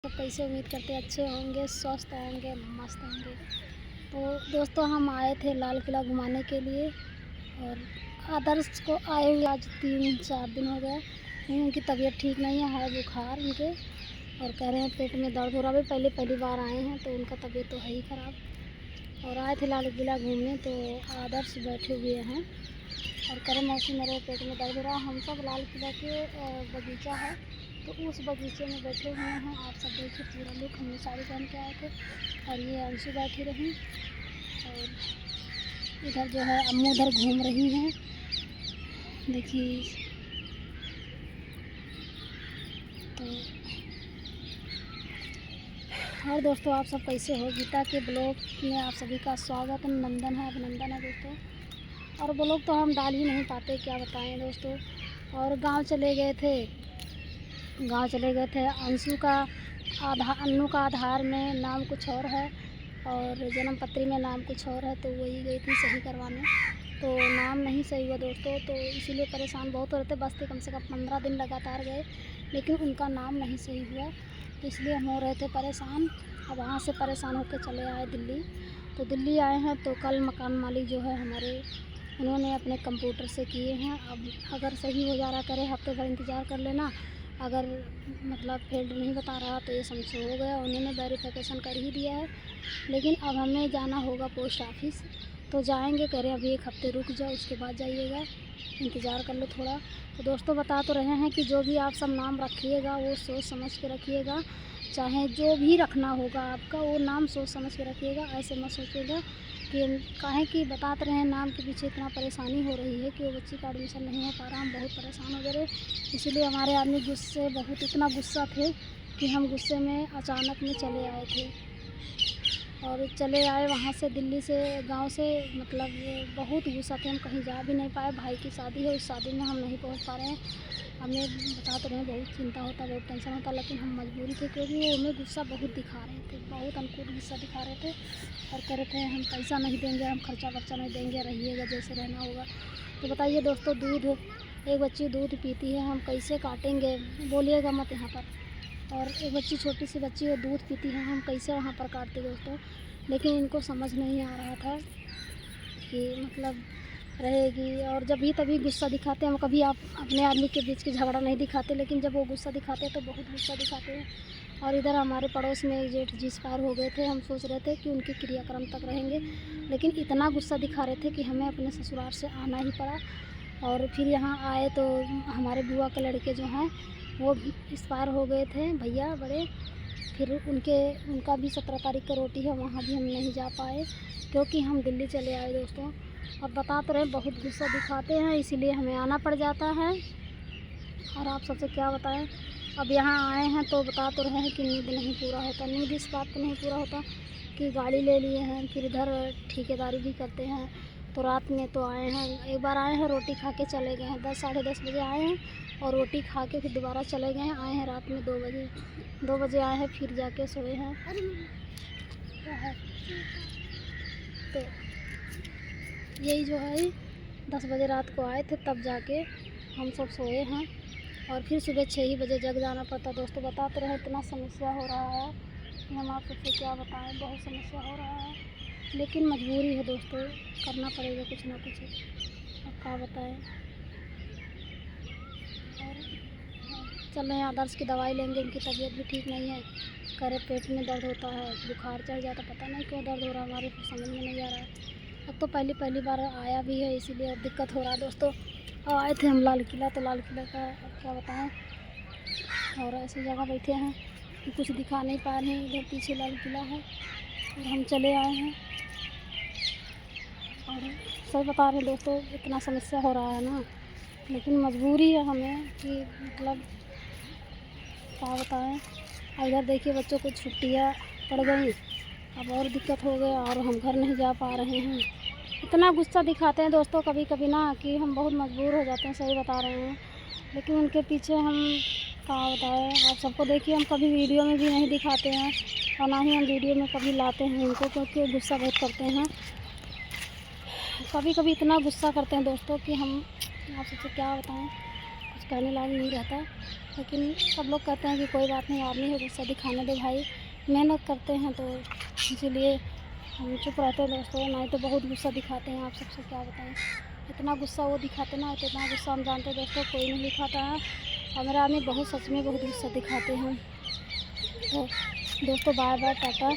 सब कैसे? उम्मीद करते अच्छे होंगे, स्वस्थ होंगे, मस्त होंगे। तो दोस्तों हम आए थे लाल किला घुमाने के लिए और आदर्श को आए हुए आज 3-4 दिन हो गया। उनकी तबीयत ठीक नहीं है बुखार उनके, और कह रहे हैं पेट में दर्द हो रहा है। पहली बार आए हैं तो उनका तबीयत तो है ही ख़राब। और आए थे लाल किला घूमने तो आदर्श बैठे हुए हैं और कह रहे मौसी मेरे पेट में दर्द हो रहा है। हम सब लाल किला के बगीचा है तो उस बगीचे में बैठे हुए हैं। आप सब देखिए पूरा लुक, हमने साड़ी पहन के आए थे और ये अंशु बैठी रही और इधर जो है अम्मू उधर घूम रही हैं, देखिए। तो और दोस्तों आप सब कैसे हो? गीता के ब्लॉग में आप सभी का स्वागत, अभिनंदन है दोस्तों। और ब्लॉग तो हम डाल ही नहीं पाते, क्या बताएं दोस्तों। और गांव चले गए थे। अन्नू का आधार में नाम कुछ और है और जन्म पत्री में नाम कुछ और है, तो वही गई थी सही करवाने, तो नाम नहीं सही हुआ दोस्तों। तो इसीलिए परेशान बहुत हो रहे थे। बस थे कम से कम 15 दिन लगातार गए लेकिन उनका नाम नहीं सही हुआ, तो इसलिए हम हो रहे थे परेशान। अब वहाँ से परेशान होकर चले आए दिल्ली। तो दिल्ली आए हैं तो कल मकान मालिक जो है हमारे, उन्होंने अपने कंप्यूटर से किए हैं। अब अगर सही हो जा रहा करे हफ्ते भर इंतज़ार कर लेना, अगर मतलब फेल्ड नहीं बता रहा तो ये समझो हो गया। उन्होंने वेरिफिकेशन कर ही दिया है, लेकिन अब हमें जाना होगा पोस्ट ऑफिस, तो जाएंगे। कह रहे हैं अभी 1 हफ्ते रुक जाओ उसके बाद जाइएगा, इंतज़ार कर लो थोड़ा। तो दोस्तों बता तो रहे हैं कि जो भी आप सब नाम रखिएगा वो सोच समझ के रखिएगा, चाहे जो भी रखना होगा आपका वो नाम सोच समझ के रखिएगा। ऐसे मत सोचिएगा कि काहे कि बताते रहे हैं नाम के पीछे इतना परेशानी हो रही है कि वो बच्ची का एडमिशन नहीं हो पा रहा। हम बहुत परेशान हो गए, इसीलिए हमारे आदमी इतना गुस्सा थे कि हम गुस्से में अचानक में चले आए थे। और चले आए वहाँ से दिल्ली से, गांव से, मतलब बहुत गुस्सा थे। हम कहीं जा भी नहीं पाए। भाई की शादी है, उस शादी में हम नहीं पहुँच पा रहे हैं। हमें बता तो रहे हैं बहुत चिंता होता, बहुत टेंशन होता, लेकिन हम मजबूरी थे क्योंकि वो हमें गुस्सा बहुत दिखा रहे थे, बहुत अनुकूल गुस्सा दिखा रहे थे और कह रहे थे हम पैसा नहीं देंगे, हम खर्चा वर्चा नहीं देंगे, रहिएगा जैसे रहना होगा। तो बताइए दोस्तों, एक बच्ची दूध पीती है, हम कैसे काटेंगे? बोलिएगा मत यहाँ पर। और एक बच्ची, छोटी सी बच्ची है, दूध पीती है, हम कैसे वहाँ पर काटते दोस्तों? लेकिन इनको समझ नहीं आ रहा था कि मतलब रहेगी। और जब भी तभी गुस्सा दिखाते हैं। हम कभी आप अपने आदमी के बीच की झगड़ा नहीं दिखाते, लेकिन जब वो गुस्सा दिखाते हैं तो बहुत गुस्सा दिखाते हैं। और इधर हमारे पड़ोस में एक जेठ जी एक्सपायर हो गए थे। हम सोच रहे थे कि उनके क्रियाक्रम तक रहेंगे, लेकिन इतना गुस्सा दिखा रहे थे कि हमें अपने ससुराल से आना ही पड़ा। और फिर यहाँ आए तो हमारे बुआ के लड़के जो हैं वो एक्सपायर हो गए थे, भैया बड़े। फिर उनका भी 17 तारीख का रोटी है, वहाँ भी हम नहीं जा पाए क्योंकि हम दिल्ली चले आए दोस्तों। अब बता तो रहे बहुत गुस्सा दिखाते हैं, इसीलिए हमें आना पड़ जाता है। और आप सबसे क्या बताएं, अब यहाँ आए हैं तो बता तो रहे हैं कि नींद नहीं पूरा होता। नींद इस बात पर नहीं पूरा होता कि गाड़ी ले लिए हैं, फिर इधर ठेकेदारी भी करते हैं। तो रात में तो आए हैं, एक बार आए हैं रोटी खा के चले गए हैं, 10 साढ़े 10 बजे आए हैं और रोटी खा के फिर दोबारा चले गए हैं। आए हैं रात में 2 बजे आए हैं, फिर जाके सोए हैं। तो यही जो है 10 बजे रात को आए थे, तब जाके हम सब सोए हैं और फिर सुबह 6 ही बजे जग जाना पड़ता। दोस्तों बताते रहे इतना समस्या हो रहा है कि हम आप सबसे क्या बताएं, बहुत समस्या हो रहा है, लेकिन मजबूरी है दोस्तों, करना पड़ेगा कुछ ना कुछ। अब क्या बताएं। और चल रहे हैं आदर्श की दवाई लेंगे, उनकी तबीयत भी ठीक नहीं है, कह रहे पेट में दर्द होता है, बुखार चढ़ जाता, पता नहीं क्यों दर्द हो रहा है, हमारे समझ में नहीं आ रहा है। अब तो पहली बार आया भी है, इसीलिए अब दिक्कत हो रहा है दोस्तों। और आए थे हम लाल किला, तो लाल किला का अब क्या बताएं। और ऐसी जगह बैठे हैं कि कुछ दिखा नहीं पा रहे हैं। इधर पीछे लाल किला है और हम चले आए हैं। और सही बता रहे हैं दोस्तों, इतना समस्या हो रहा है ना, लेकिन मजबूरी है हमें कि मतलब क्या बताएं। इधर देखिए बच्चों को छुट्टियाँ पड़ गई, अब और दिक्कत हो गया और हम घर नहीं जा पा रहे हैं। इतना गुस्सा दिखाते हैं दोस्तों कभी कभी ना कि हम बहुत मजबूर हो जाते हैं, सही बता रहे हैं। लेकिन उनके पीछे हम क्या बताएं। आप सबको देखिए, हम कभी वीडियो में भी नहीं दिखाते हैं और ना ही हम वीडियो में कभी लाते हैं इनको, क्योंकि गुस्सा बहुत करते हैं। कभी कभी इतना गुस्सा करते हैं दोस्तों कि हम आप सबसे क्या बताएं, कुछ कहने लायक नहीं रहता। लेकिन सब लोग कहते हैं कि कोई बात नहीं, आदमी है, गुस्सा दिखाने दो भाई, मेहनत करते हैं तो इसीलिए हम चुप रहते हैं दोस्तों, नहीं तो बहुत गुस्सा दिखाते हैं। आप सबसे क्या बताएं, इतना गुस्सा वो दिखाते ना, तो इतना गुस्सा हम जानते हैं दोस्तों कोई नहीं दिखाता है। और मेरा आदमी बहुत, सच में बहुत गुस्सा दिखाते हैं। तो दोस्तों बाय बाय, टाटा।